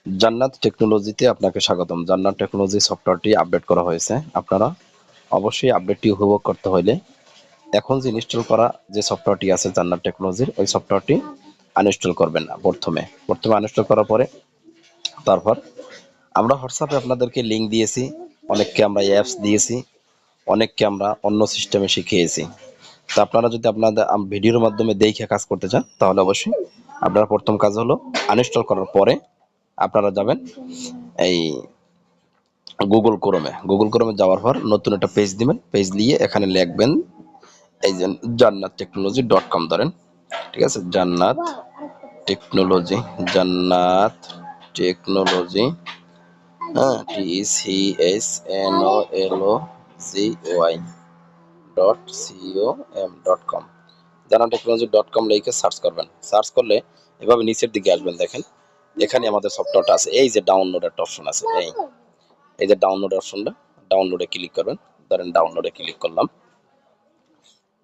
জান্নাত টেকনোলজিতে আপনাকে স্বাগতম। জান্নাত টেকনোলজি সফটওয়্যারটি আপডেট করা হয়েছে। আপনারা অবশ্যই আপডেটটি উপভোগ করতে হলে এখন যে ইনস্টল করা যে সফটওয়্যারটি আছে জান্নাত টেকনোলজির, ওই সফটওয়্যারটি আনইনস্টল করবেন না। প্রথমে আনইনস্টল করার পরে তারপর আমরা হোয়াটসঅ্যাপে আপনাদেরকে লিঙ্ক দিয়েছি, অনেককে আমরা অ্যাপস দিয়েছি, অনেককে আমরা অন্য সিস্টেমে শিখিয়েছি। তো আপনারা যদি আপনাদের ভিডিওর মাধ্যমে দেখে কাজ করতে চান তাহলে অবশ্যই আপনারা প্রথম কাজ হলো আনইনস্টল করার পরে আপনারা যাবেন এই গুগল ক্রোমে যাওয়ার পর নতুন একটা পেজ দিবেন। পেজ দিয়ে এখানে লিখবেন এই যে jannatTechnology.com ধরেন, ঠিক আছে? জান্নাত টেকনোলজি, হ্যাঁ, TECHNOLOGY.com, jannatTechnology.com লিখে সার্চ করবেন। সার্চ করলে এভাবে নিচের দিকে আসবেন, দেখেন এখানে আমাদের সফটওয়্যারটা আছে। এই যে ডাউনলোড একটা অপশন আছে, এই যে ডাউনলোড অপশনটা, ডাউনলোডে ক্লিক করবেন। ধরেন ডাউনলোডে ক্লিক করলাম।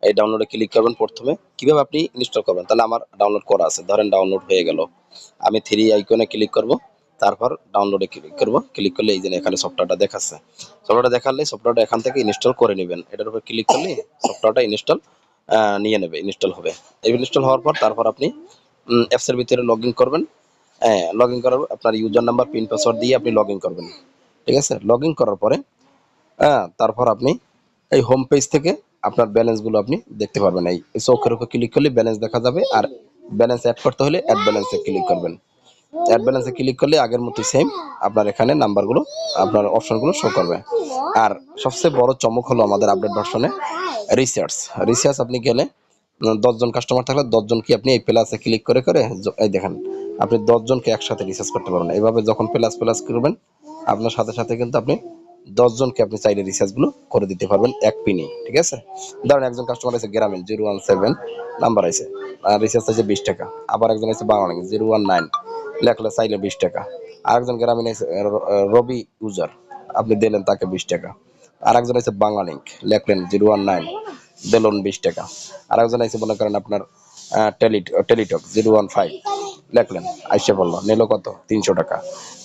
এই ডাউনলোডে ক্লিক করবেন। প্রথমে কিভাবে আপনি ইনস্টল করবেন, তাহলে আমার ডাউনলোড করা আছে, ধরেন ডাউনলোড হয়ে গেল। আমি থ্রি আইকনে ক্লিক করব, তারপর ডাউনলোডে ক্লিক করব। ক্লিক করলে এই যে এখানে সফটওয়্যারটা দেখাচ্ছে। সফটওয়্যারটা দেখালে সফটওয়্যারটা এখান থেকে ইনস্টল করে নেবেন। এটার উপর ক্লিক করলে সফটওয়্যারটা ইনস্টল নিয়ে নেবে, ইনস্টল হবে। এই ইনস্টল হওয়ার পর তারপর আপনি অ্যাপসের ভিতরে লগ ইন করবেন। হ্যাঁ, লগ ইন করার আপনার ইউজার নাম্বার পিন পাসওয়ার্ড দিয়ে আপনি লগ ইন করবেন, ঠিক আছে? লগ ইন করার পরে তারপর আপনি এই হোম পেজ থেকে আপনার ব্যালেন্সগুলো আপনি দেখতে পারবেন। এই চোখের উপর ক্লিক করলে ব্যালেন্স দেখা যাবে। আর ব্যালেন্স অ্যাড করতে হলে অ্যাড ব্যালেন্সে ক্লিক করবেন। অ্যাড ব্যালেন্সে ক্লিক করলে আগের মতোই সেম আপনার এখানে নাম্বারগুলো, আপনার অপশনগুলো শো করবে। আর সবচেয়ে বড় চমক হলো আমাদের আপডেট ভার্সনে রিসার্চ আপনি গেলে 10 জন কাস্টমার থাকলে 10 জনকে আপনি এই প্লাসে ক্লিক করে করে এই দেখেন আপনি 10 জনকে একসাথে রিসার্চ করতে পারবেন। এইভাবে যখন প্লাস করবেন আপনার সাথে সাথে কিন্তু আপনি 10 জনকে আপনি চাইলে রিসার্চগুলো করে দিতে পারবেন এক পিনে, ঠিক আছে? ধরেন একজন কাস্টমার আছে গ্রামীণ 017 নাম্বার আছে, রিসার্চ আছে 20 টাকা। আবার একজন আছে বাংলাদেশ 019 লেখলে চাইলে 20 টাকা। আরেকজন গ্রামীণ আছে রবি ইউজার, আপনি দিলেন তাকে 20 টাকা। আরেকজন আছে বাংলা লিঙ্ক, লেখলেন 019 দিলেন 20 টাকা। আরেকজন আছে মনে করেন আপনার টেলিটক 015 লেখলেন, আইসে বললো নিল কত 300 টাকা।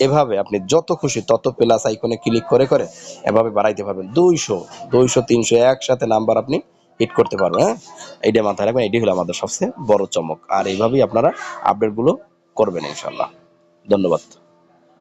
এভাবে আপনি যত খুশি তত প্লাস আইকনে ক্লিক করে করে এভাবে বাড়াইতে পারবেন। 200 300 একসাথে নাম্বার আপনি হিট করতে পারবেন। হ্যাঁ, এইটা মাথায় রাখবেন। এটি হলো আমাদের সবচেয়ে বড় চমক। আর এইভাবেই আপনারা আপডেটগুলো করবেন ইনশাল্লাহ। ধন্যবাদ।